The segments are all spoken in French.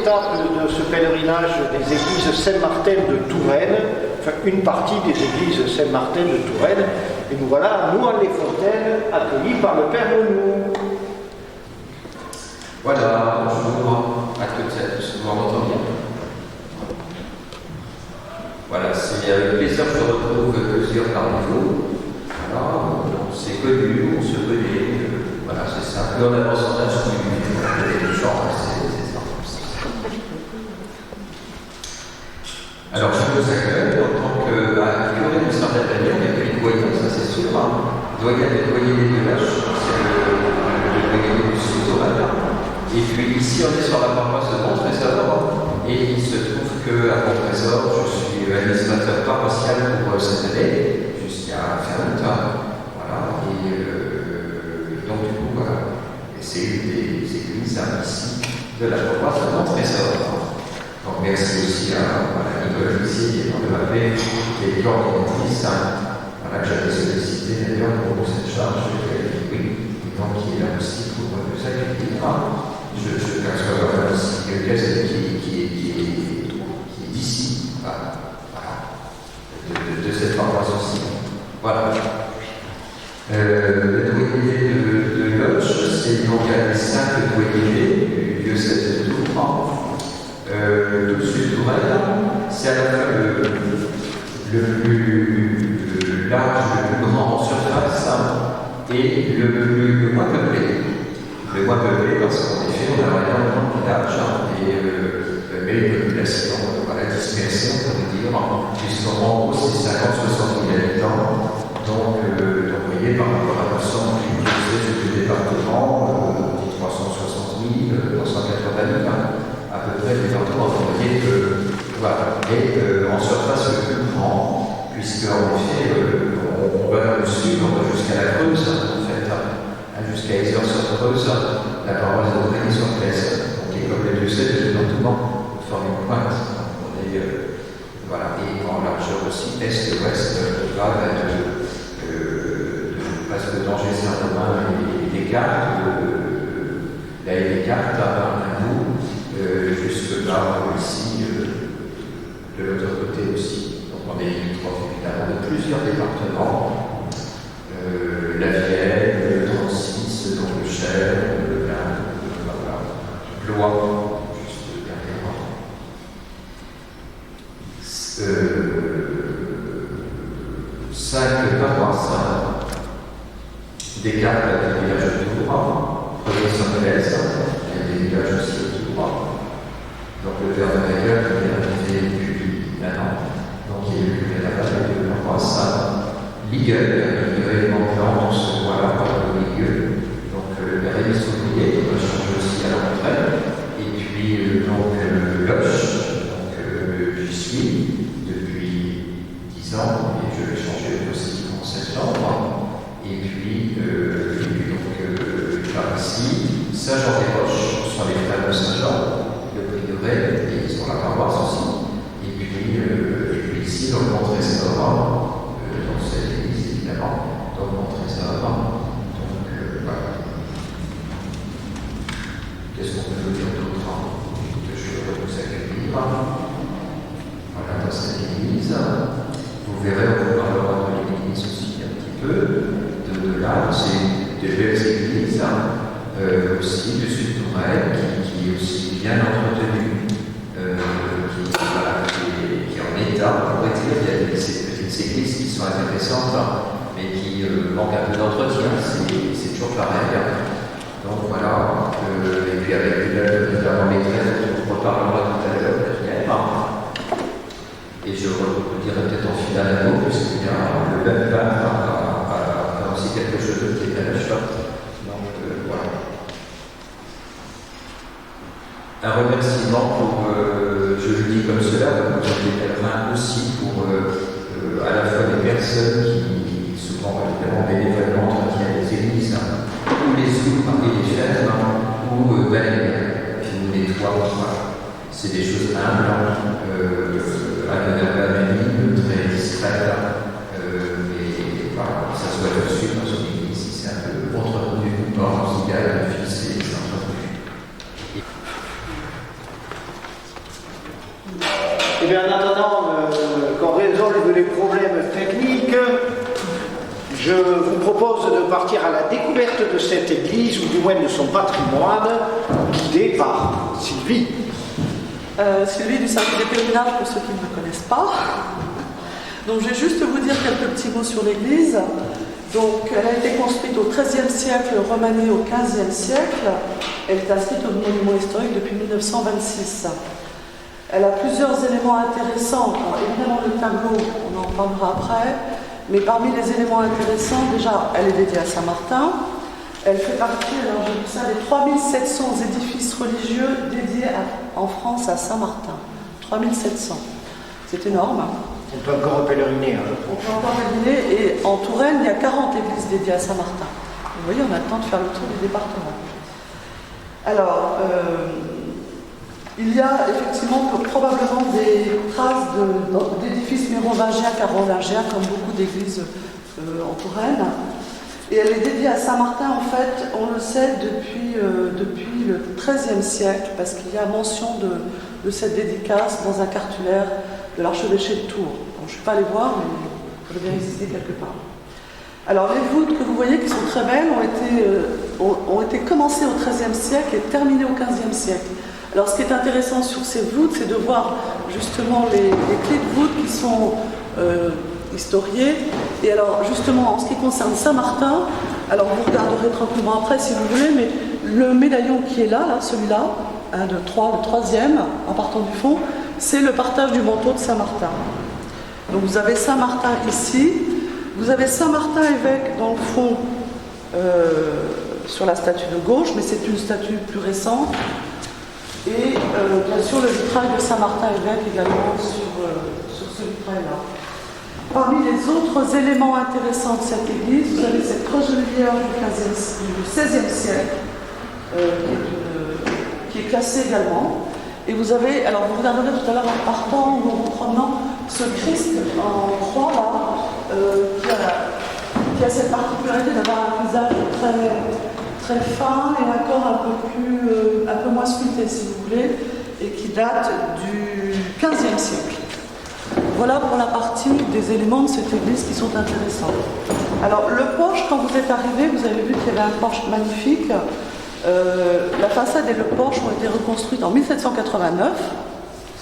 étape de ce pèlerinage des églises Saint-Martin de Touraine, enfin une partie des églises Saint-Martin de Touraine, et nous voilà à Nouan-les-Fontaines, accueillis par le Père Nounou. Voilà, bonjour à toutes et à tous, vous m'entendez bien? Voilà, c'est avec plaisir que je retrouve plusieurs parmi vous. Alors, on s'est connus, on se connaît, voilà, c'est ça. Plus on avance en âge, plus les gens, c'est ça. Alors, je vous accueille en tant que curé du Saint-Adrien, il y a plus de doyen, ça c'est sûr. Doyen des deux lâches, c'est le doyen du Sud-Touraine. Et puis ici, on est sur la paroisse de Montresor, et il se trouve qu'à Montresor, je suis administrateur paroissial pour cette année, jusqu'à fin août. Voilà, et donc du coup, voilà. Et c'est une des églises ici de la paroisse de Montresor. Donc merci aussi à Nicole ici, qui est de m'appeler, qui est l'organisatrice, voilà, que j'avais sollicité d'ailleurs pour cette charge, oui, et donc qui est là aussi pour nous accueillir. Je perçois aussi quelqu'un qui est d'ici, voilà, de cette paroisse aussi. Voilà. Le doyenné de Loche, c'est donc un des 5 doyennés du diocèse de Tours. Tout Sud-Touraine, c'est à la fois le plus large, le plus grand en surface et le moins peuplé. Le moins peuplé parce qu'en effet, on a énormément de village mais une population dispersée, on pourrait dire, puisqu'en gros, c'est 50-60 000 habitants. Donc, vous voyez, par rapport à l'ensemble du département, 360 000, 380 000, à peu près le département, vous voyez que, voilà, et en surface le plus grand, puisqu'en effet, on va dans le sud, on va jusqu'à la Creuse, en fait, jusqu'à Isère-sur-Creuse, la paroisse de Brény-sur-Claise, qui est comme le diocèse de Nantement, forme une pointe. On est, voilà, et en largeur aussi, est-ouest, va de presque d'Angers-Saint-Romain et Descartes, là et Descartes, à bout, jusque là, ici, de l'autre côté aussi. Donc on est limitrophe évidemment de plusieurs départements. La Vienne, le 36, donc le Cher, le Lin, Blois, juste derrière. 5 paroisses. Descartes, il y a des villages autour. Premier-sur-Blaise, il y a des villages aussi autour. Donc le père de Maguel, qui est arrivé depuis maintenant, donc il est venu là-bas avec deux paroisses. Ligueuil, événement plan, on se voit là par le Ligueuil. Donc le père Émile Soulier, qui va changer aussi à la retraite. Et puis donc Loche, donc j'y suis depuis 10 ans, et je vais changer aussi en septembre. Et puis donc par ici, Saint-Jean-des-Roches, sur les frères de Saint-Jean, le prieuré, et sur la paroisse aussi. Et puis ici, dans le Montresor, dans cette église évidemment, dans mon trésor. Donc voilà. Qu'est-ce qu'on peut dire d'autre que je vais vous accueillir? Voilà, dans cette église. Vous verrez, on vous parlera de l'église aussi un petit peu. De là, c'est des belles églises, aussi du Sud-Touraine, qui est aussi bien entretenue, qui est en état, on pourrait dire. Il y a ces petites églises qui sont intéressantes, mais qui manquent un peu d'entretien, c'est toujours pareil. Donc voilà, et puis avec notamment les maîtresse, on reparlera tout à l'heure, et je vous dirai peut-être en finale à vous, puisqu'il y a le même pape a aussi quelque chose qui est à la chotte. Donc voilà. Un remerciement pour, je le dis comme cela, pour les pèlerins aussi, pour à la fois les personnes qui souvent évidemment bénévolement entretiennent les églises, ou les sous parmi les fêtes, ou qui nous nettoient. C'est des choses humbles, anonymes, très discrètes, mais voilà, ça se voit tout de suite dans une église, c'est un peu entretenu, hors musical, le fils et les entretenus. Eh bien, en attendant qu'on résolve les problèmes techniques, je vous propose de partir à la découverte de cette église, ou du moins de son patrimoine, guidé par Sylvie. Sylvie du service des pèlerinages, pour ceux qui ne me connaissent pas. Donc, je vais juste vous dire quelques petits mots sur l'église. Donc, elle a été construite au XIIIe siècle, remaniée au XVe siècle. Elle est inscrite au monument historique depuis 1926. Elle a plusieurs éléments intéressants. Alors, évidemment, le tableau, on en parlera après. Mais parmi les éléments intéressants, déjà, elle est dédiée à Saint-Martin. Elle fait partie, alors je dis ça, des 3700 édifices religieux dédiés en France à Saint-Martin. 3700. C'est énorme. On peut encore pèleriner. On peut encore pèleriner. Et en Touraine, il y a 40 églises dédiées à Saint-Martin. Vous voyez, on a le temps de faire le tour du département. Alors, il y a effectivement probablement des traces d'édifices mérovingiens, carolingiens, comme beaucoup d'églises en Touraine. Et elle est dédiée à Saint-Martin, en fait, on le sait depuis le XIIIe siècle, parce qu'il y a mention de cette dédicace dans un cartulaire de l'archevêché de Tours. Bon, je ne suis pas allée voir, mais ça doit bien exister quelque part. Alors, les voûtes que vous voyez, qui sont très belles, ont été commencées au XIIIe siècle et terminées au XVe siècle. Alors, ce qui est intéressant sur ces voûtes, c'est de voir justement les clés de voûte qui sont historiées. Et alors, justement, en ce qui concerne Saint-Martin, alors vous regarderez tranquillement après si vous voulez, mais le médaillon qui est là celui-là, 1, 2, 3, le troisième, en partant du fond, c'est le partage du manteau de Saint-Martin. Donc vous avez Saint-Martin ici, vous avez Saint-Martin évêque dans le fond sur la statue de gauche, mais c'est une statue plus récente. Et bien sûr le vitrail de Saint-Martin évêque également sur ce vitrail-là. Parmi les autres éléments intéressants de cette église, vous avez cette croiselière du XVIe siècle, qui est classée également. Et vous avez, alors vous regarderez tout à l'heure en partant ou en vous promenant, ce Christ en croix là, qui a cette particularité d'avoir un visage très fin et un corps un peu moins sculpté si vous voulez, et qui date du XVe siècle. Voilà pour la partie des éléments de cette église qui sont intéressants. Alors le porche, quand vous êtes arrivé, vous avez vu qu'il y avait un porche magnifique. La façade et le porche ont été reconstruites en 1789,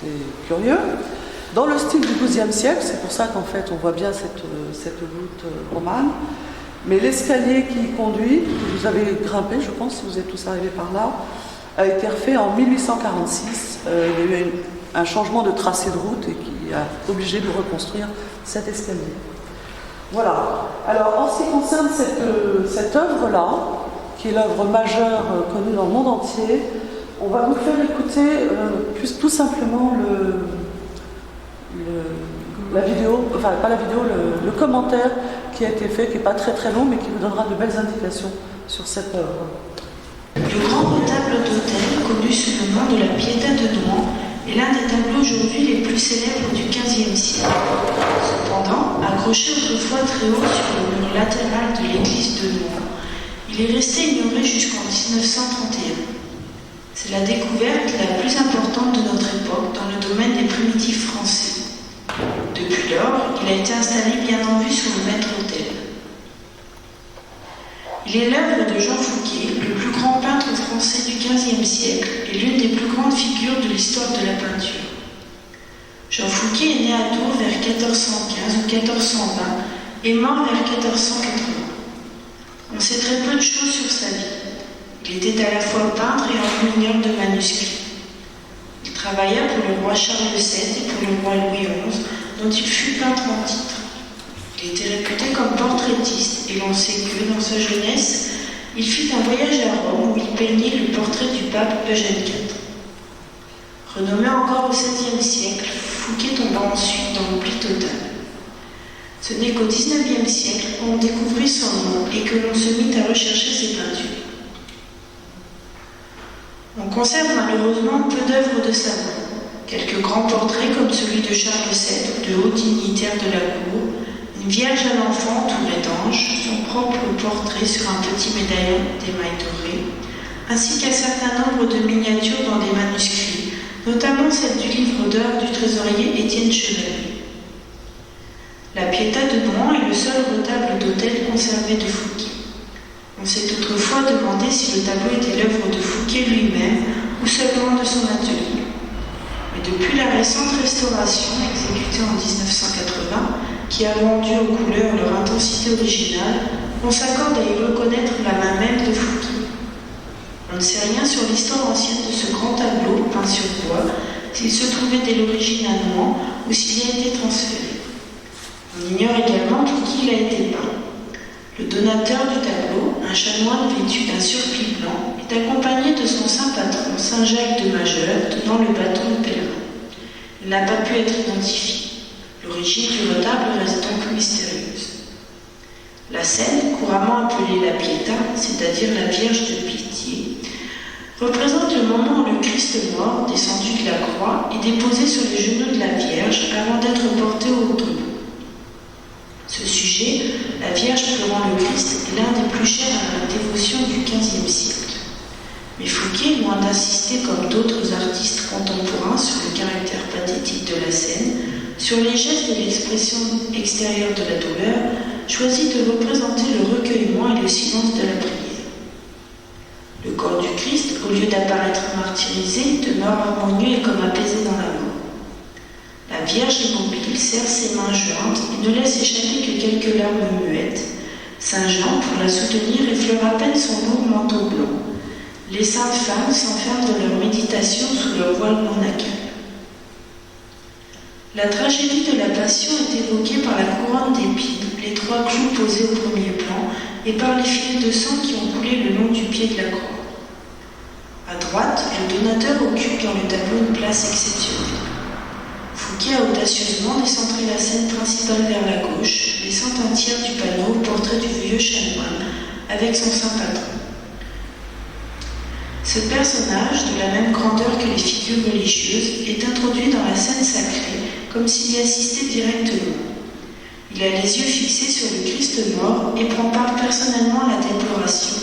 c'est curieux, dans le style du XIIe siècle, c'est pour ça qu'en fait on voit bien cette voûte romane. Mais l'escalier qui y conduit, que vous avez grimpé, je pense, si vous êtes tous arrivés par là, a été refait en 1846. Il y a eu un changement de tracé de route et qui a obligé de reconstruire cet escalier. Voilà. Alors, en ce qui concerne cette œuvre-là, qui est l'œuvre majeure connue dans le monde entier, on va vous faire écouter tout simplement la vidéo, enfin pas la vidéo, le commentaire qui a été fait, qui n'est pas très long, mais qui vous donnera de belles indications sur cette œuvre. Le grand retable d'autel, connu sous le nom de la Pietà de Nouan, est l'un des tableaux aujourd'hui les plus célèbres du XVe siècle. Cependant, accroché autrefois très haut sur le mur latéral de l'église de Nouan, il est resté ignoré jusqu'en 1931. C'est la découverte la plus importante de notre époque dans le domaine des primitifs français. Depuis lors, il a été installé bien en vue sur le maître-autel. Il est l'œuvre de Jean Fouquet, le plus grand peintre français du XVe siècle et l'une des plus grandes figures de l'histoire de la peinture. Jean Fouquet est né à Tours vers 1415 ou 1420 et mort vers 1480. On sait très peu de choses sur sa vie. Il était à la fois peintre et imprimeur de manuscrits. Il travailla pour le roi Charles VII et pour le roi Louis XI, dont il fut peintre en titre. Il était réputé comme portraitiste et l'on sait que, dans sa jeunesse, il fit un voyage à Rome où il peignit le portrait du pape Eugène IV. Renommé encore au XVIe siècle, Fouquet tomba ensuite dans l'oubli total. Ce n'est qu'au XIXe siècle qu'on découvrit son nom et que l'on se mit à rechercher ses peintures. On conserve malheureusement peu d'œuvres de sa main. Quelques grands portraits comme celui de Charles VII ou de hauts dignitaires de la cour, une vierge à l'enfant entourée d'anges, son propre portrait sur un petit médaillon d'émail doré, ainsi qu'un certain nombre de miniatures dans des manuscrits, notamment celle du livre d'heures du trésorier Étienne Chevalier. La Pietà de Nohant est le seul retable d'autel conservé de Fouquet. On s'est autrefois demandé si le tableau était l'œuvre de Fouquet lui-même ou seulement de son atelier. Mais depuis la récente restauration exécutée en 1980, qui a rendu aux couleurs leur intensité originale, on s'accorde à y reconnaître la main même de Fouquet. On ne sait rien sur l'histoire ancienne de ce grand tableau peint sur bois, s'il se trouvait dès l'origine à Nohant ou s'il y a été transféré. On ignore également pour qui il a été peint. Le donateur du tableau, un chanoine vêtu d'un surplis blanc, est accompagné de son saint patron, Saint Jacques de Majeur, tenant le bâton de pèlerin. Il n'a pas pu être identifié. L'origine du retable reste donc mystérieuse. La scène, couramment appelée la Pietà, c'est-à-dire la Vierge de Pitié, représente le moment où le Christ mort, descendu de la croix, est déposé sur les genoux de la Vierge avant d'être porté au tombeau. Ce sujet, la Vierge pleurant le Christ, est l'un des plus chers à la dévotion du XVe siècle. Mais Fouquet, loin d'insister comme d'autres artistes contemporains sur le caractère pathétique de la scène, sur les gestes et l'expression extérieure de la douleur, choisit de représenter le recueillement et le silence de la prière. Le corps du Christ, au lieu d'apparaître martyrisé, demeure harmonieux et comme apaisé dans la mort. La Vierge immobile serre ses mains jointes et ne laisse échapper que quelques larmes muettes. Saint Jean, pour la soutenir, effleure à peine son lourd manteau blanc. Les saintes femmes s'enferment dans leur méditation sous leur voile monacal. La tragédie de la Passion est évoquée par la couronne d'épines, les trois clous posés au premier plan, et par les filets de sang qui ont coulé le long du pied de la croix. À droite, le donateur occupe dans le tableau une place exceptionnelle. Fouquet a audacieusement décentré la scène principale vers la gauche, laissant un tiers du panneau au portrait du vieux chanoine, avec son saint patron. Ce personnage, de la même grandeur que les figures religieuses, est introduit dans la scène sacrée, comme s'il y assistait directement. Il a les yeux fixés sur le Christ mort et prend part personnellement à la déploration.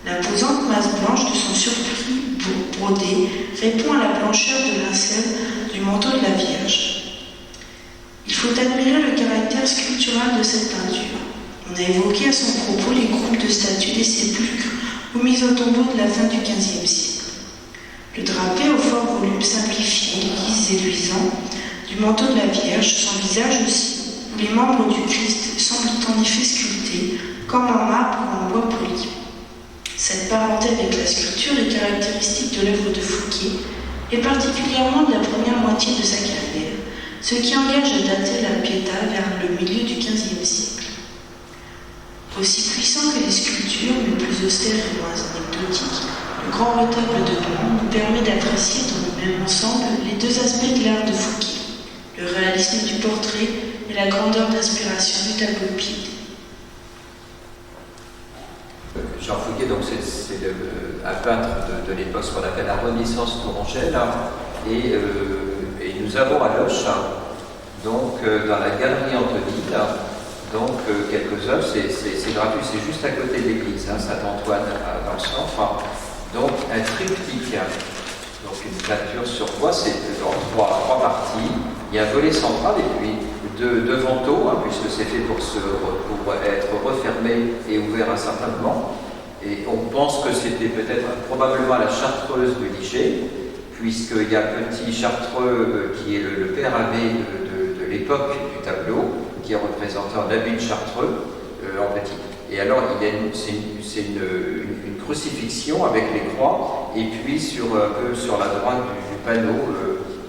L'imposante masse blanche de son surplis brodé répond à la blancheur de linceul du manteau de la Vierge. Il faut admirer le caractère sculptural de cette peinture. On a évoqué à son propos les groupes de statues des sépulcres ou mises au tombeau de la fin du XVe siècle. Le drapé au fort volume simplifié, lisse et luisant, du manteau de la Vierge, son visage aussi, où les membres du Christ semblent en effet sculptés, comme en marbre ou en bois poli. Cette parenté avec la sculpture est caractéristique de l'œuvre de Fouquet, et particulièrement de la première moitié de sa carrière, ce qui engage à dater la Pietà vers le milieu du XVe siècle. Aussi puissant que les sculptures, mais plus austères et moins anecdotiques, le grand retable de Nohant nous permet d'apprécier dans le même ensemble les deux aspects de l'art de Fouquet, le réalisme du portrait et la grandeur d'inspiration du tableau de piété. Jean Fouquet, donc c'est un peintre de l'époque, ce qu'on appelle la Renaissance tourangelle, et nous avons à Loches, donc dans la galerie Antonine, donc quelques œuvres, c'est gratuit, c'est juste à côté de l'église, Saint-Antoine dans le centre, donc un triptyque, donc une peinture sur bois, c'est en trois parties, il y a un volet central et puis deux vantaux, puisque c'est fait pour être refermé et ouvert à certains moments. Et on pense que c'était probablement la chartreuse de Liger, puisqu'il y a Petit Chartreux qui est le père abbé de l'époque du tableau, qui est représenté en habit de Chartreux, en petit. Et alors, c'est une crucifixion avec les croix, et puis sur la droite du panneau,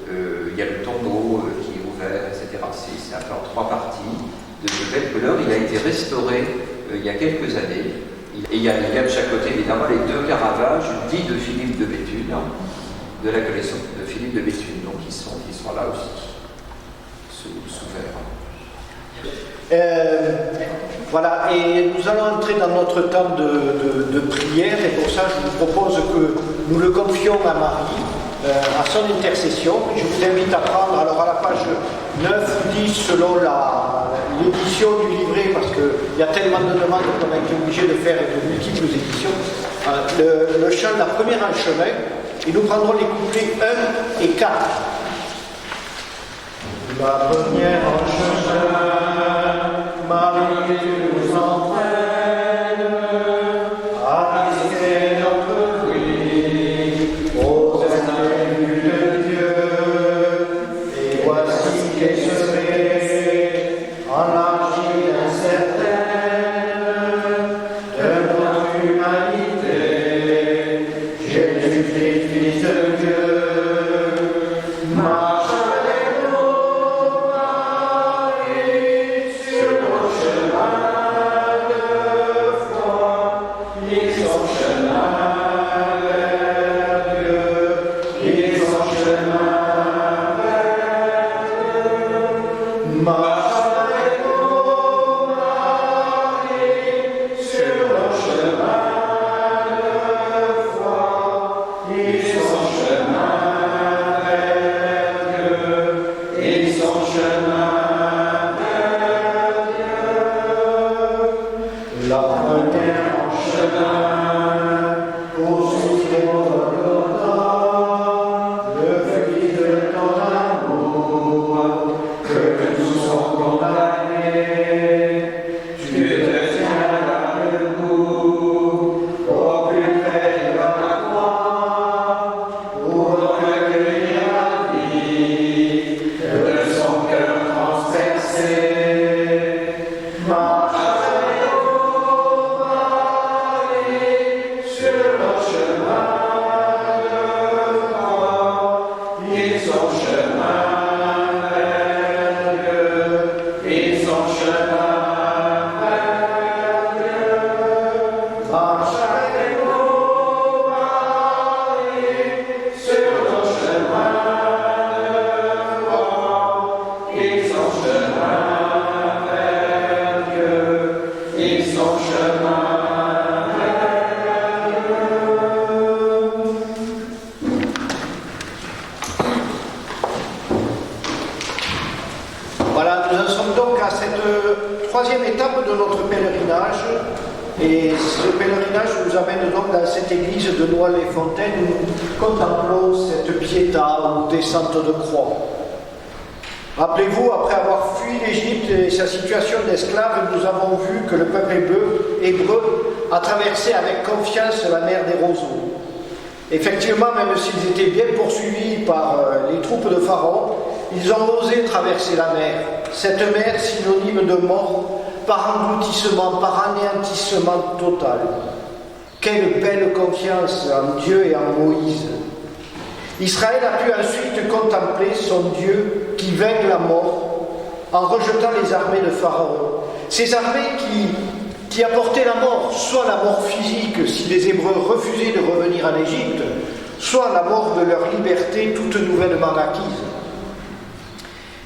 il y a le tombeau qui est ouvert, etc. C'est un peu en trois parties, de belles couleurs. Il a été restauré il y a quelques années. Et il y a de chaque côté, évidemment, les deux Caravages dits de Philippe de Béthune, de la collection de Philippe de Béthune, donc qui sont là aussi, sous verre. Voilà, et nous allons entrer dans notre temps de prière, et pour ça, je vous propose que nous le confions à Marie, à son intercession. Je vous invite à prendre, alors à la page 9 ou 10, selon l'édition du livret, parce qu'il y a tellement de demandes qu'on a été obligé de faire de multiples éditions, le chant La Première en chemin, Et nous prendrons les couplets 1 et 4. Ma première en chemin, Marie, tu nous entraînes à risquer notre vie aux attributs de Dieu. Et voici qu'est semée en l'argile incertaine de notre humanité. Jésus-Christ, Fils de Dieu, marche avec nous, Marie, sur nos chemins de foi. Lis son chemin vers Dieu, lis son chemin vers Dieu. Marche avec nous, Marie, sur nos chemins de foi. Lis son chemin vers Dieu, lis son chemin vers Dieu. La première en chemin, poursuivre Golgotha, le fruit de ton amour, que tous sont condamnés. Tu te tiens debout, au plus près de la croix, pour recueillir la vie de son cœur transpercé. Marche avec nous, Marie, sur le chemin de foi. Lis son chemin vers Dieu, lis son chemin vers Dieu. Marche avec nous, Marie, sur le chemin de foi. Lis son chemin vers Dieu, lis son chemin vers Dieu. Voilà, nous en sommes donc à cette troisième étape de notre pèlerinage. Et ce pèlerinage nous amène donc dans cette église de Noël-les-Fontaines où nous contemplons cette piéta ou descente de croix. Rappelez-vous, après avoir fui l'Égypte et sa situation d'esclave, nous avons vu que le peuple hébreu a traversé avec confiance la mer des roseaux. Effectivement, même s'ils étaient bien poursuivis par les troupes de Pharaon, ils ont osé traverser la mer. Cette mer synonyme de mort, par engloutissement, par anéantissement total. Quelle belle confiance en Dieu et en Moïse. Israël a pu ensuite contempler son Dieu qui vainc la mort en rejetant les armées de Pharaon. Ces armées qui apportaient la mort, soit la mort physique si les Hébreux refusaient de revenir en Égypte, soit la mort de leur liberté toute nouvellement acquise.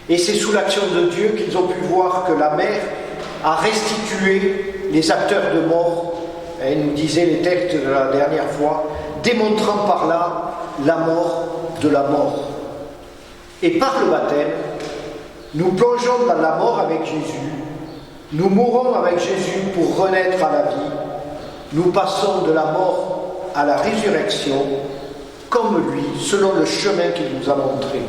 Et c'est sous l'action de Dieu qu'ils ont pu voir que la mer a restitué les acteurs de mort, et nous disaient les textes de la dernière fois, démontrant par là la mort de la mort. Et par le baptême, nous plongeons dans la mort avec Jésus, nous mourons avec Jésus pour renaître à la vie, nous passons de la mort à la résurrection, comme lui, selon le chemin qu'il nous a montré.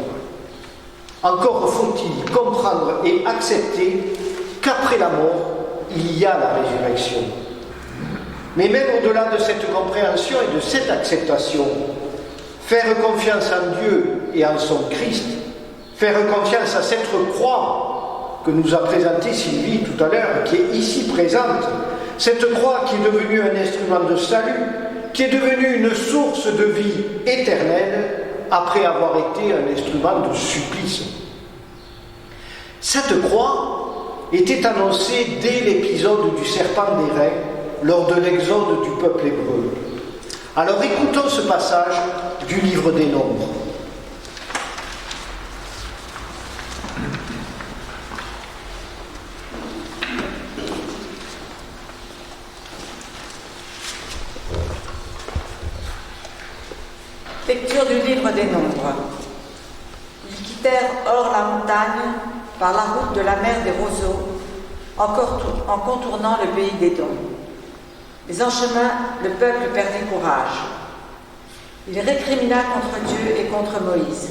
Encore faut-il comprendre et accepter qu'après la mort, il y a la résurrection. Mais même au-delà de cette compréhension et de cette acceptation, faire confiance en Dieu et en son Christ, faire confiance à cette croix que nous a présentée Sylvie tout à l'heure, qui est ici présente, cette croix qui est devenue un instrument de salut, qui est devenue une source de vie éternelle, après avoir été un instrument de supplice. Cette croix était annoncée dès l'épisode du serpent d'airain, lors de l'exode du peuple hébreu. Alors écoutons ce passage du livre des Nombres. Lecture du livre des Nombres. Ils quittèrent hors la montagne par la route de la mer des roseaux, en contournant le pays d'Édom. Mais en chemin, le peuple perdit courage. Il récrimina contre Dieu et contre Moïse.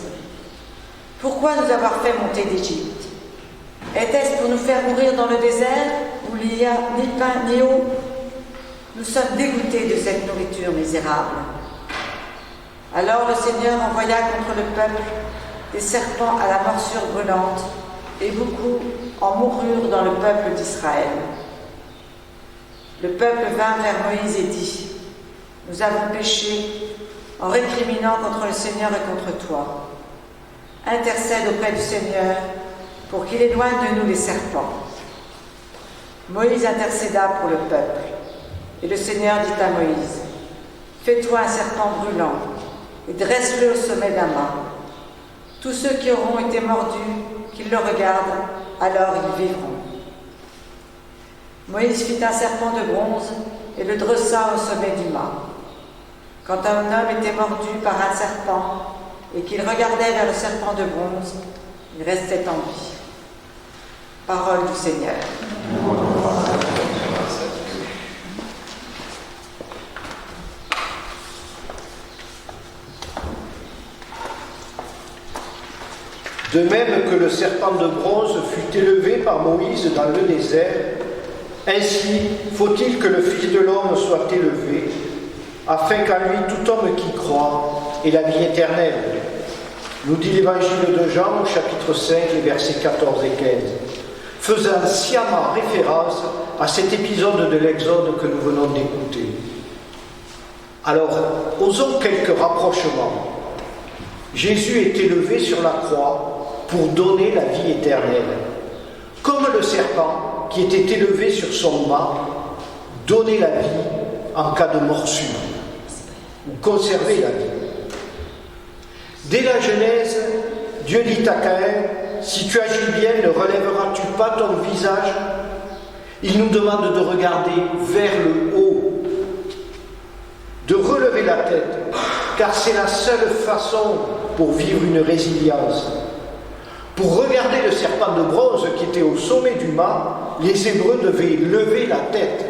Pourquoi nous avoir fait monter d'Égypte? Était-ce pour nous faire mourir dans le désert où il n'y a ni pain ni eau? Nous sommes dégoûtés de cette nourriture misérable. Alors le Seigneur envoya contre le peuple des serpents à la morsure brûlante, et beaucoup en moururent dans le peuple d'Israël. Le peuple vint vers Moïse et dit: Nous avons péché en récriminant contre le Seigneur et contre toi. Intercède auprès du Seigneur pour qu'il éloigne de nous les serpents. Moïse intercéda pour le peuple, et le Seigneur dit à Moïse: Fais-toi un serpent brûlant et dresse-le au sommet de la main. Tous ceux qui auront été mordus, qu'ils le regardent, alors ils vivront. Moïse fit un serpent de bronze et le dressa au sommet du mât. Quand un homme était mordu par un serpent et qu'il regardait vers le serpent de bronze, il restait en vie. Parole du Seigneur. De même que le serpent de bronze fut élevé par Moïse dans le désert, ainsi faut-il que le Fils de l'homme soit élevé, afin qu'en lui tout homme qui croit ait la vie éternelle. Nous dit l'évangile de Jean au chapitre 5, les versets 14 et 15, faisant sciemment référence à cet épisode de l'Exode que nous venons d'écouter. Alors, osons quelques rapprochements. Jésus est élevé sur la croix pour donner la vie éternelle. Comme le serpent qui était élevé sur son mât donnait la vie en cas de morsure, ou conserver la vie. Dès la Genèse, Dieu dit à Caïn: si tu agis bien, ne relèveras-tu pas ton visage? Il nous demande de regarder vers le haut, de relever la tête, car c'est la seule façon pour vivre une résilience. Pour regarder le serpent de bronze qui était au sommet du mât, les Hébreux devaient lever la tête.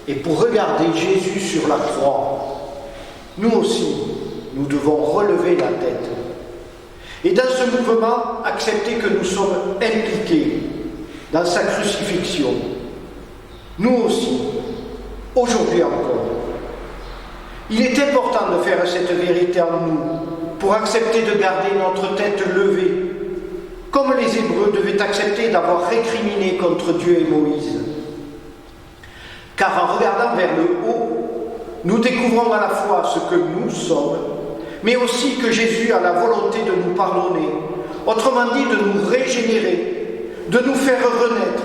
Et pour regarder Jésus sur la croix, nous aussi, nous devons relever la tête. Et dans ce mouvement, accepter que nous sommes impliqués dans sa crucifixion. Nous aussi, aujourd'hui encore. Il est important de faire cette vérité en nous pour accepter de garder notre tête levée, comme les Hébreux devaient accepter d'avoir récriminé contre Dieu et Moïse. Car en regardant vers le haut, nous découvrons à la fois ce que nous sommes, mais aussi que Jésus a la volonté de nous pardonner, autrement dit de nous régénérer, de nous faire renaître,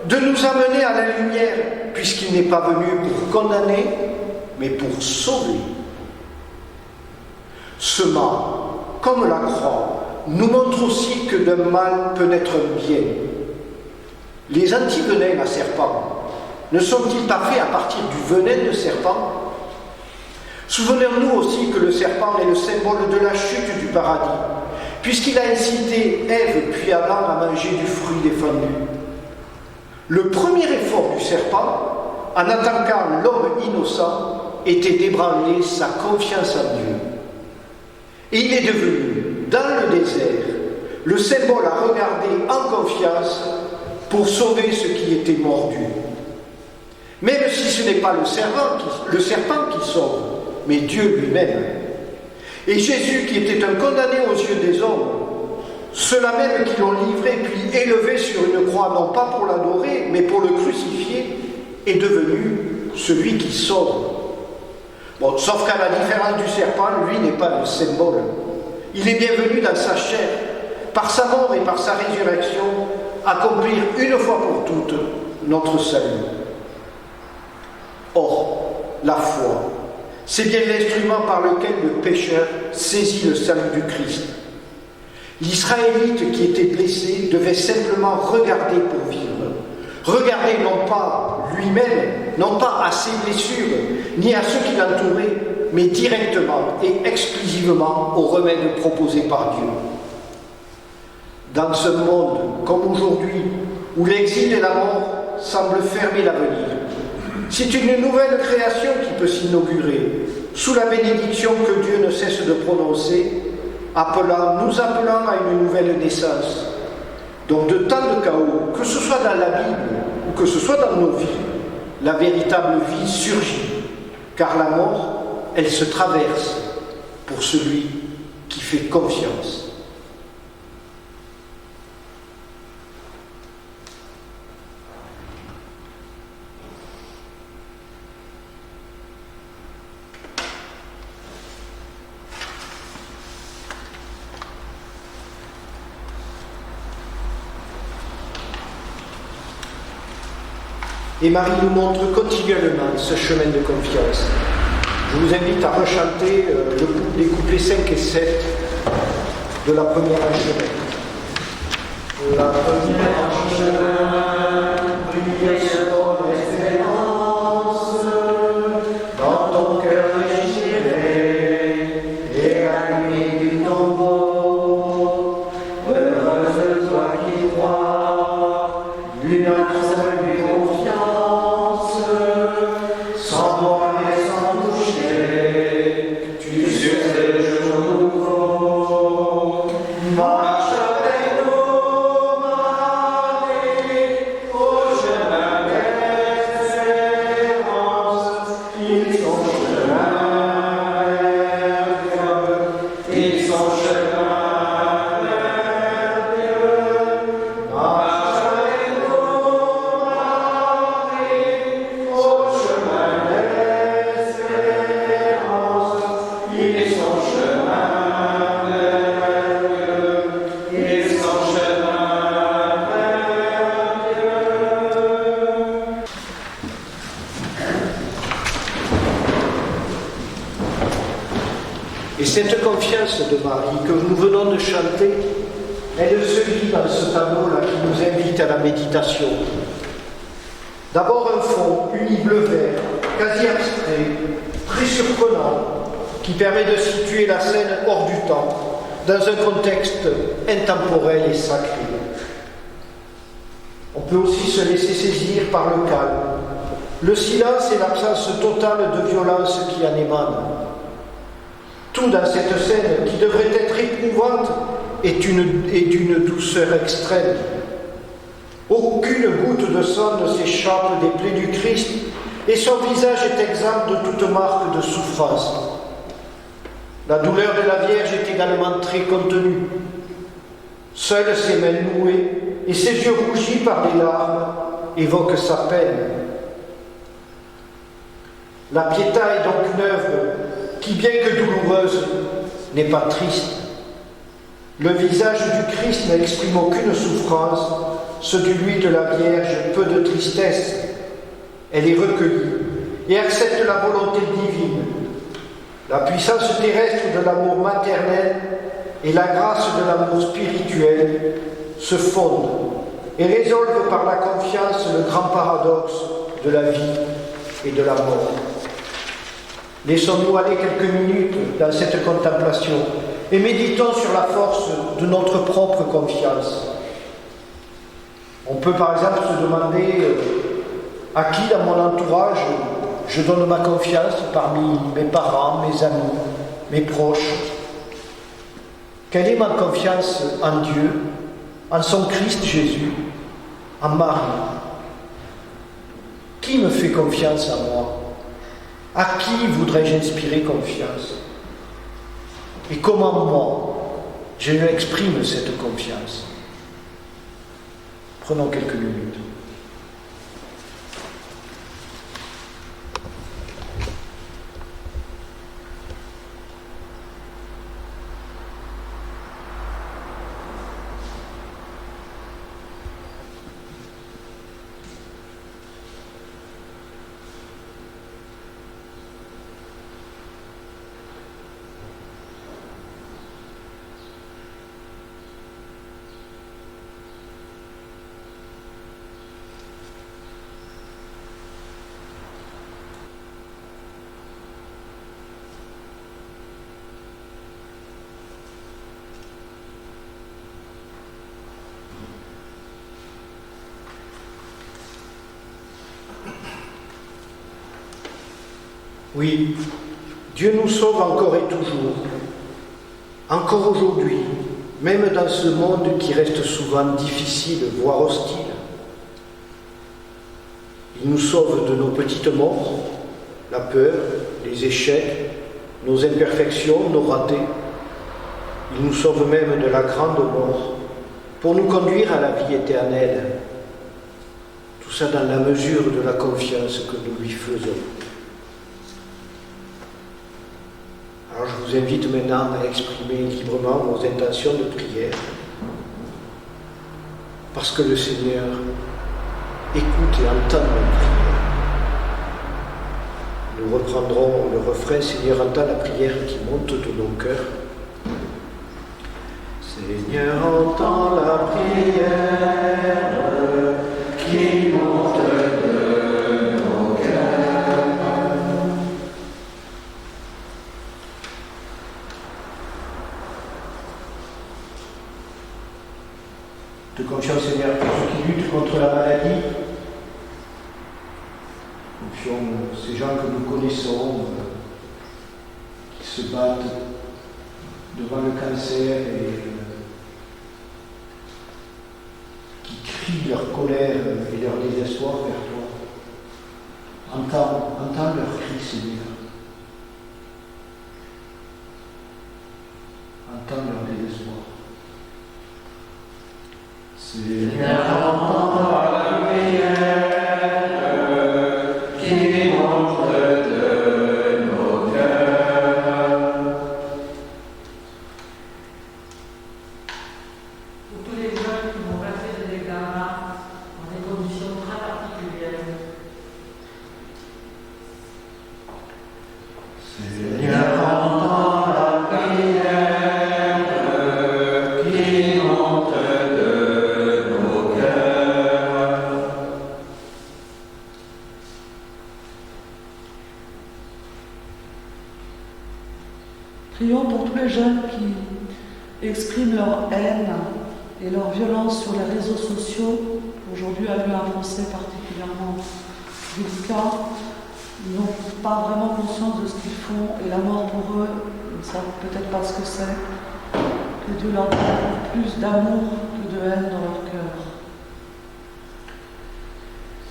de nous amener à la lumière, puisqu'il n'est pas venu pour condamner, mais pour sauver. Ce mal, comme la croix, nous montre aussi que d'un mal peut naître un bien. Les antivenins à serpent ne sont-ils pas faits à partir du venin de serpent? Souvenons-nous aussi que le serpent est le symbole de la chute du paradis, puisqu'il a incité Ève puis Adam à manger du fruit défendu. Le premier effort du serpent, en attaquant l'homme innocent, était d'ébranler sa confiance en Dieu. Et il est devenu, dans le désert, le symbole à regarder en confiance pour sauver ceux qui étaient mordus. Même si ce n'est pas le serpent qui sauve, mais Dieu lui-même. Et Jésus, qui était un condamné aux yeux des hommes, ceux-là même qui l'ont livré puis élevé sur une croix, non pas pour l'adorer, mais pour le crucifier, est devenu celui qui sauve. Bon, sauf qu'à la différence du serpent, lui n'est pas le symbole. Il est bienvenu dans sa chair, par sa mort et par sa résurrection, accomplir une fois pour toutes notre salut. Or, la foi, c'est bien l'instrument par lequel le pécheur saisit le salut du Christ. L'Israélite qui était blessé devait simplement regarder pour vivre. Regarder non pas lui-même, non pas à ses blessures, ni à ceux qui l'entouraient, mais directement et exclusivement au remède proposé par Dieu. Dans ce monde, comme aujourd'hui, où l'exil et la mort semblent fermer l'avenir, c'est une nouvelle création qui peut s'inaugurer, sous la bénédiction que Dieu ne cesse de prononcer, nous appelant à une nouvelle naissance. Donc de tant de chaos, que ce soit dans la Bible ou que ce soit dans nos vies, la véritable vie surgit, car la mort, elle se traverse pour celui qui fait confiance. Et Marie nous montre continuellement ce chemin de confiance. Je vous invite à rechanter les couplets 5 et 7 de la première chemin. La première chemin, brille selon l'espérance, dans ton cœur déchiré et allumé du tombeau. Heureuse toi qui crois, d'une absolue confiance, sans mort et sans toucher, tu succèdes le jour nouveau. Marche avec nous, Marie, au chemin d'espérance. Ils sont chemin vers Dieu, ils sont chemin vers Dieu. Marche avec nous, Marie, au chemin d'espérance. Ils sont chemin vers Dieu, ils sont chemin vers Dieu. Et cette confiance de Marie que nous venons de chanter, elle se lit dans ce tableau-là qui nous invite à la méditation. D'abord un fond uni bleu-vert, quasi abstrait, très surprenant, qui permet de situer la scène hors du temps, dans un contexte intemporel et sacré. On peut aussi se laisser saisir par le calme, le silence et l'absence totale de violence qui en émane. Tout dans cette scène, qui devrait être éprouvante, est d'une douceur extrême. Aucune goutte de sang ne s'échappe des plaies du Christ, et son visage est exempt de toute marque de souffrance. La douleur de la Vierge est également très contenue. Seules ses mains nouées et ses yeux rougis par les larmes évoquent sa peine. La Pietà est donc une œuvre qui, bien que douloureuse, n'est pas triste. Le visage du Christ n'exprime aucune souffrance, celui de la Vierge peu de tristesse. Elle est recueillie et accepte la volonté divine. La puissance terrestre de l'amour maternel et la grâce de l'amour spirituel se fondent et résolvent par la confiance le grand paradoxe de la vie et de la mort. Laissons-nous aller quelques minutes dans cette contemplation et méditons sur la force de notre propre confiance. On peut par exemple se demander à qui dans mon entourage je donne ma confiance parmi mes parents, mes amis, mes proches. Quelle est ma confiance en Dieu, en son Christ Jésus, en Marie? Qui me fait confiance en moi? À qui voudrais-je inspirer confiance? Et comment moi, je exprime cette confiance? Prenons quelques minutes. Oui, Dieu nous sauve encore et toujours, encore aujourd'hui, même dans ce monde qui reste souvent difficile, voire hostile. Il nous sauve de nos petites morts, la peur, les échecs, nos imperfections, nos ratés. Il nous sauve même de la grande mort, pour nous conduire à la vie éternelle. Tout ça dans la mesure de la confiance que nous lui faisons. Alors je vous invite maintenant à exprimer librement vos intentions de prière, parce que le Seigneur écoute et entend nos prières. Nous reprendrons le refrain « Seigneur, entends la prière qui monte de nos cœurs ». Seigneur, entends la prière qui monte de nos cœurs. De confiance, Seigneur, pour ceux qui luttent contre la maladie. Confions ces gens que nous connaissons, qui se battent devant le cancer et qui crient leur colère et leur désespoir vers toi. Entends leur cri, Seigneur. Entends leur désespoir. Seigneur, entends la prière qui monte de nos cœurs. Pour tous les jeunes qui vont passer des examens dans des conditions très particulières. Seigneur, entends la prière qui monte de nos cœurs. Prions pour tous les jeunes qui expriment leur haine et leur violence sur les réseaux sociaux. Aujourd'hui, à un français particulièrement délicat. Ils n'ont pas vraiment conscience de ce qu'ils font et la mort pour eux, ils ne savent peut-être pas ce que c'est. Que Dieu leur donne plus d'amour que de haine dans leur cœur.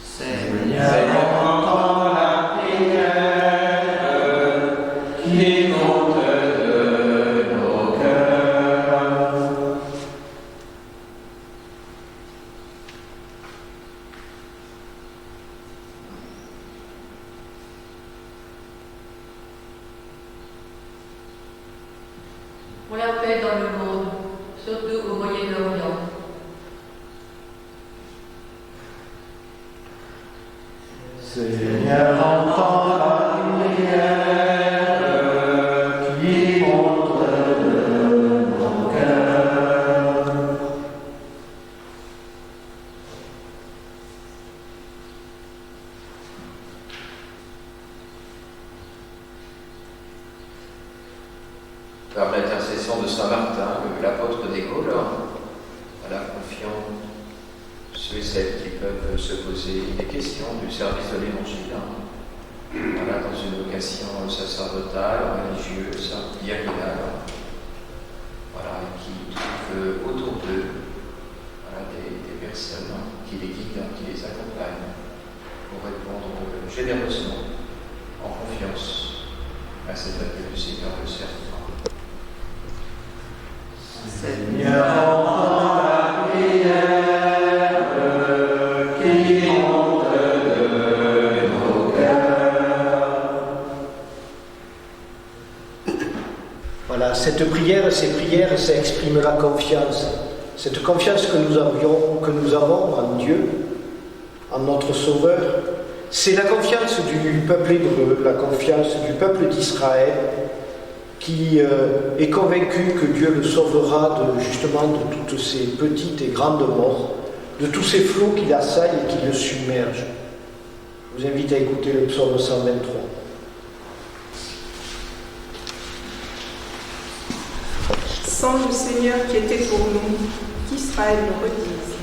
Seigneur, entends la prière qui monte de nos cœurs. Pour la paix dans le monde, surtout au Moyen-Orient. Seigneur, entends la prière qui monte de nos cœurs. Par l'intercession de Saint Martin, l'apôtre des Gaules, voilà, confions ceux et celles qui peuvent se poser des questions du service de l'Évangile, voilà, dans une vocation sacerdotale, religieuse, diaconale, voilà, et qui trouvent autour d'eux, voilà, des personnes qui les guident, qui les accompagnent pour répondre généreusement, en confiance à cet appel du Seigneur le servant. Seigneur, entends la prière qui monte de nos cœurs. Voilà, cette prière, ces prières, ça exprime la confiance. Cette confiance que nous avons en Dieu, en notre Sauveur, c'est la confiance du peuple hébreu, la confiance du peuple d'Israël, qui est convaincu que Dieu le sauvera justement de toutes ces petites et grandes morts, de tous ces flots qui l'assaillent et qui le submergent. Je vous invite à écouter le psaume 123. Sans le Seigneur qui était pour nous, qu'Israël le redise.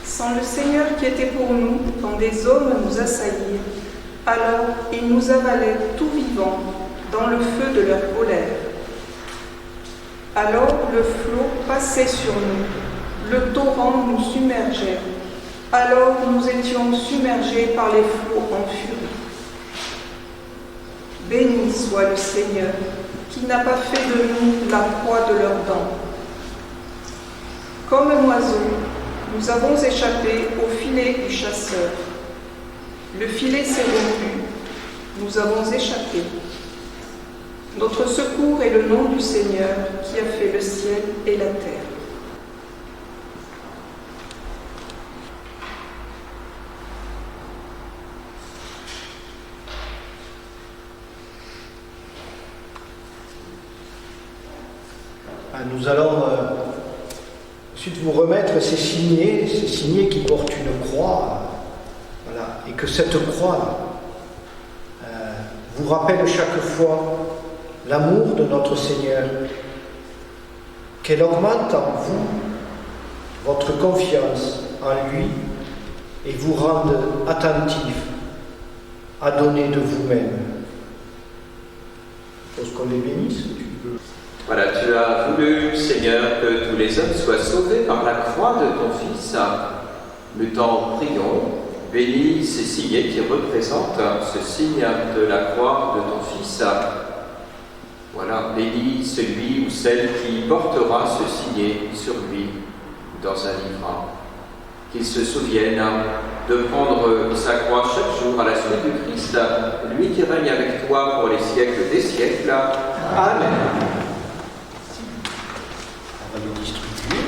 Sans le Seigneur qui était pour nous, quand des hommes nous assaillirent, alors il nous avalait tout vivant, dans le feu de leur colère. Alors le flot passait sur nous, le torrent nous submergeait. Alors nous étions submergés par les flots en furie. Béni soit le Seigneur, qui n'a pas fait de nous la proie de leurs dents. Comme un oiseau, nous avons échappé au filet du chasseur. Le filet s'est rompu, nous avons échappé. Notre secours est le nom du Seigneur qui a fait le ciel et la terre. Nous allons ensuite vous remettre ces signets qui portent une croix, voilà, et que cette croix vous rappelle chaque fois l'amour de notre Seigneur, qu'elle augmente en vous votre confiance en lui et vous rende attentifs à donner de vous-même. Il faut qu'on les bénisse. Voilà, tu as voulu, Seigneur, que tous les hommes soient sauvés par la croix de ton Fils. Nous t'en prions, bénis ces signets qui représentent ce signe de la croix de ton Fils. Voilà, bénis celui ou celle qui portera ce signet sur lui dans un livre. Qu'il se souvienne de prendre sa croix chaque jour à la suite du Christ, lui qui règne avec toi pour les siècles des siècles. Amen. On va les distribuer.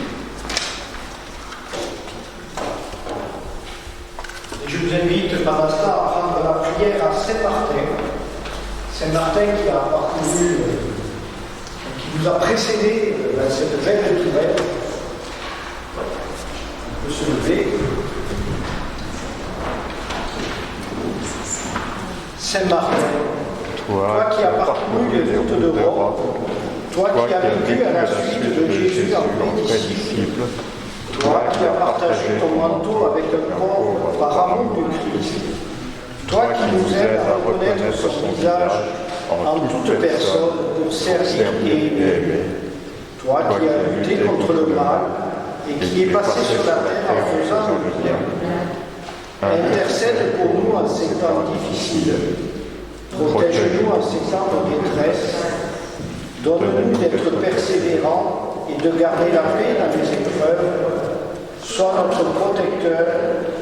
Et je vous invite par instant à prendre la prière à Saint-Martin. Saint-Martin qui a parcouru, qui nous a précédés dans cette belle tourelle. On peut se lever. Saint-Martin, toi qui as parcouru les routes d'Europe, toi qui as vécu à la suite de Jésus en plein disciple, toi qui as partagé ton manteau avec un pauvre par amour du Christ, toi qui nous aides à reconnaître son visage en toute personne pour servir et aimer, toi qui as lutté contre le mal et qui est passé sur la terre en faisant le bien, intercède pour nous en ces temps difficiles, protège-nous en ces temps de détresse, donne-nous d'être persévérants et de garder la paix dans les épreuves, sois notre protecteur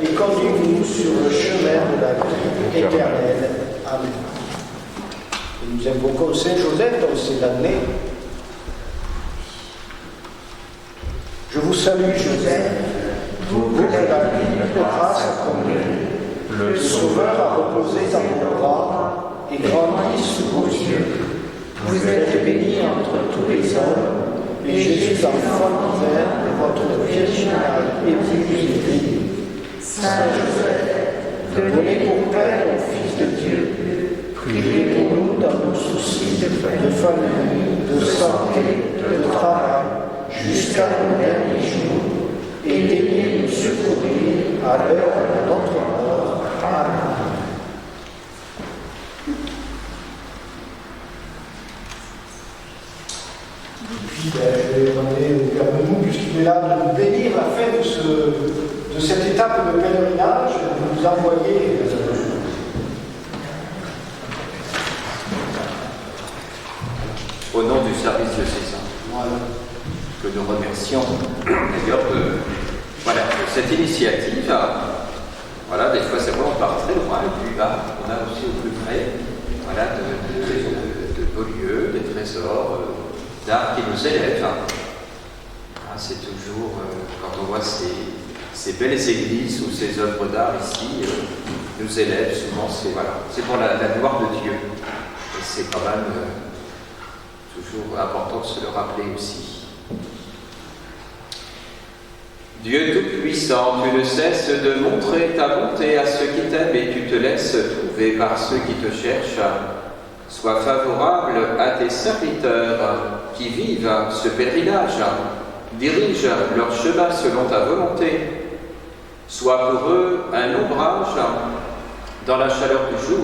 et conduis-nous sur le chemin de la vie éternelle. Amen. Et nous invoquons Saint Joseph dans ces années. Je vous salue, Joseph, vous que la vie de grâce a comblé, le Sauveur a reposé dans vos bras et grandi sous vos yeux. Vous êtes bénie entre tous les hommes, et Jésus, l'enfant divin, votre virginale épouse bénie. Saint Joseph, donnez pour Père au Fils de Dieu, priez pour nous dans nos soucis de famille, de santé, de travail, jusqu'à nos derniers jours, et daignez nous secourir à l'heure de notre mort. Amen. Puis, je vais demander au Père Menou, puisqu'il est là, de nous bénir la fin de cette étape de pèlerinage, de nous envoyer au nom du service de César, voilà, que nous remercions d'ailleurs de cette initiative. Voilà, des fois c'est vrai, on part très loin, et puis on a aussi au plus près de beaux lieux, des trésors d'art qui nous élèvent. C'est toujours, quand on voit ces belles églises ou ces œuvres d'art ici, nous élèvent souvent, c'est pour la gloire de Dieu. Et c'est quand même toujours important de se le rappeler aussi. Dieu Tout-Puissant, tu ne cesses de montrer ta bonté à ceux qui t'aiment et tu te laisses trouver par ceux qui te cherchent. Sois favorable à tes serviteurs qui vivent ce pèlerinage. Dirige leur chemin selon ta volonté. Sois pour eux un ombrage dans la chaleur du jour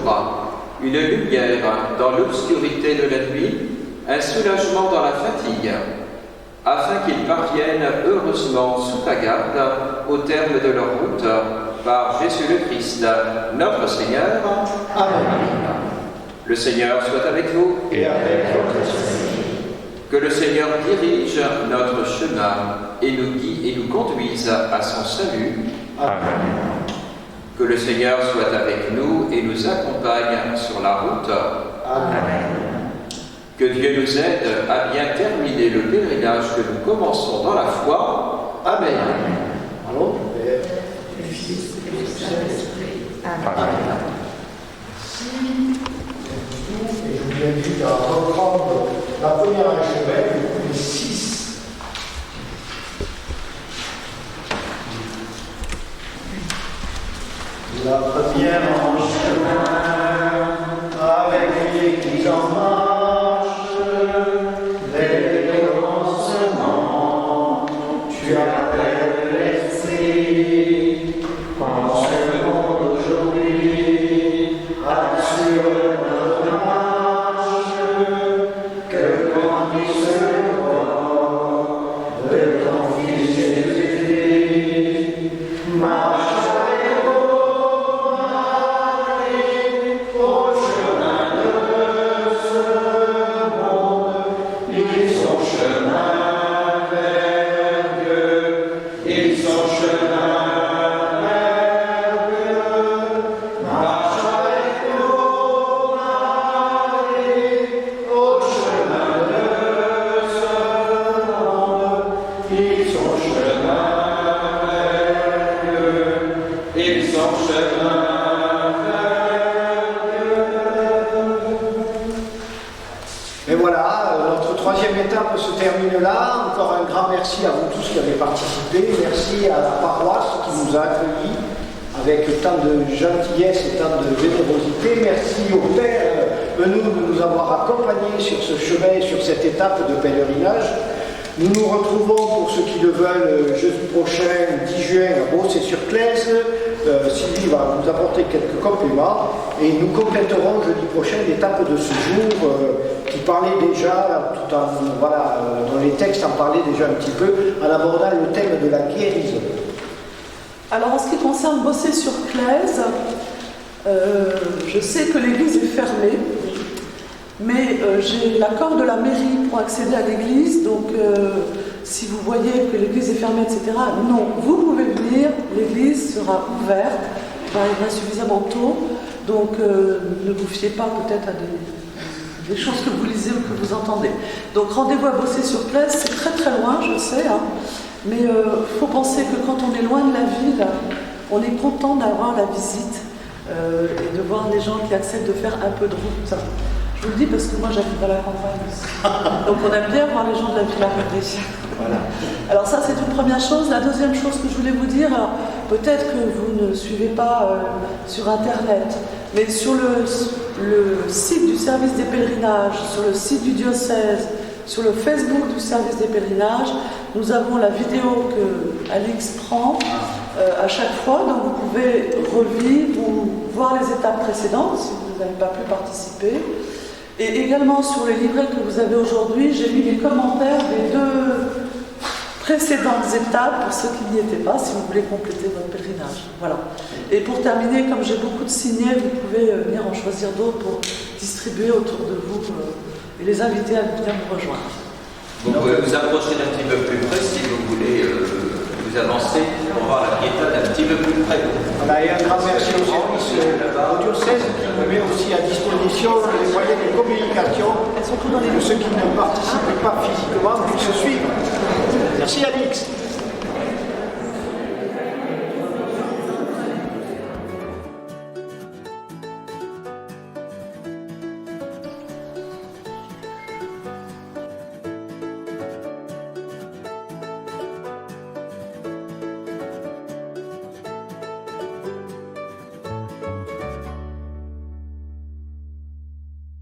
une lumière dans l'obscurité de la nuit, un soulagement dans la fatigue, afin qu'ils parviennent heureusement sous ta garde au terme de leur route, par Jésus le Christ, notre Seigneur. Amen. Le Seigneur soit avec vous. Et avec votre esprit. Que le Seigneur dirige notre chemin et nous guide et nous conduise à son salut. Amen. Que le Seigneur soit avec nous et nous accompagne sur la route. Amen. Que Dieu nous aide à bien terminer le pèlerinage que nous commençons dans la foi. Amen. Allons, Père. Amen. Et je vous invite à reprendre la première archevêque, les 6. La première en chemin, avec l'Église en marche, dès le commencement, tu appelles l'esprit, pense le monde aujourd'hui, assure notre marche, que grandisse le corps de ton Fils Jésus, marche. Et voilà, notre troisième étape se termine là. Encore un grand merci à vous tous qui avez participé. Merci à la paroisse qui nous a accueillis avec tant de gentillesse et tant de générosité. Merci au Père Benoît de nous avoir accompagnés sur ce chemin, sur cette étape de pèlerinage. Nous nous retrouvons pour ceux qui le veulent jeudi prochain, 10 juin, à Beaussais-sur-Claise. Sylvie va nous apporter quelques compléments et nous compléterons jeudi prochain l'étape de ce jour qui parlait déjà, tout en, voilà, dans les textes en parlait déjà un petit peu, en abordant le thème de la guérison. Alors en ce qui concerne Beaussais-sur-Claise, je sais que l'église est fermée, mais j'ai l'accord de la mairie pour accéder à l'église, donc si vous voyez que l'église est fermée, etc., non, vous pouvez venir, l'église sera ouverte, j'arriverai suffisamment tôt, donc ne vous fiez pas peut-être à des choses que vous lisez ou que vous entendez. Donc rendez-vous à Beaussais-sur-Claise, c'est très très loin, je sais, hein, mais il faut penser que quand on est loin de la ville, on est content d'avoir la visite et de voir les gens qui acceptent de faire un peu de route. Je vous le dis parce que moi j'habite dans la campagne aussi. Donc on aime bien voir les gens de la ville à côté. Voilà. Alors ça c'est une première chose. La deuxième chose que je voulais vous dire, peut-être que vous ne suivez pas sur internet, mais sur le site du service des pèlerinages, sur le site du diocèse, sur le Facebook du service des pèlerinages, nous avons la vidéo que Alix prend à chaque fois, donc vous pouvez revivre ou voir les étapes précédentes si vous n'avez pas pu participer. Et également sur les livrets que vous avez aujourd'hui, j'ai mis les commentaires des 2 précédentes étapes pour ceux qui n'y étaient pas, si vous voulez compléter votre pèlerinage. Voilà. Et pour terminer, comme j'ai beaucoup de signets, vous pouvez venir en choisir d'autres pour distribuer autour de vous et les inviter à venir nous rejoindre. Vous pouvez vous approcher d'un petit peu plus près si vous voulez vous avancer pour voir la piétonne un petit peu plus près. Voilà, et un grand merci au service au diocèse qui me met aussi à disposition les moyens de communication de ceux qui ne participent pas physiquement puissent suivre. Merci Alix.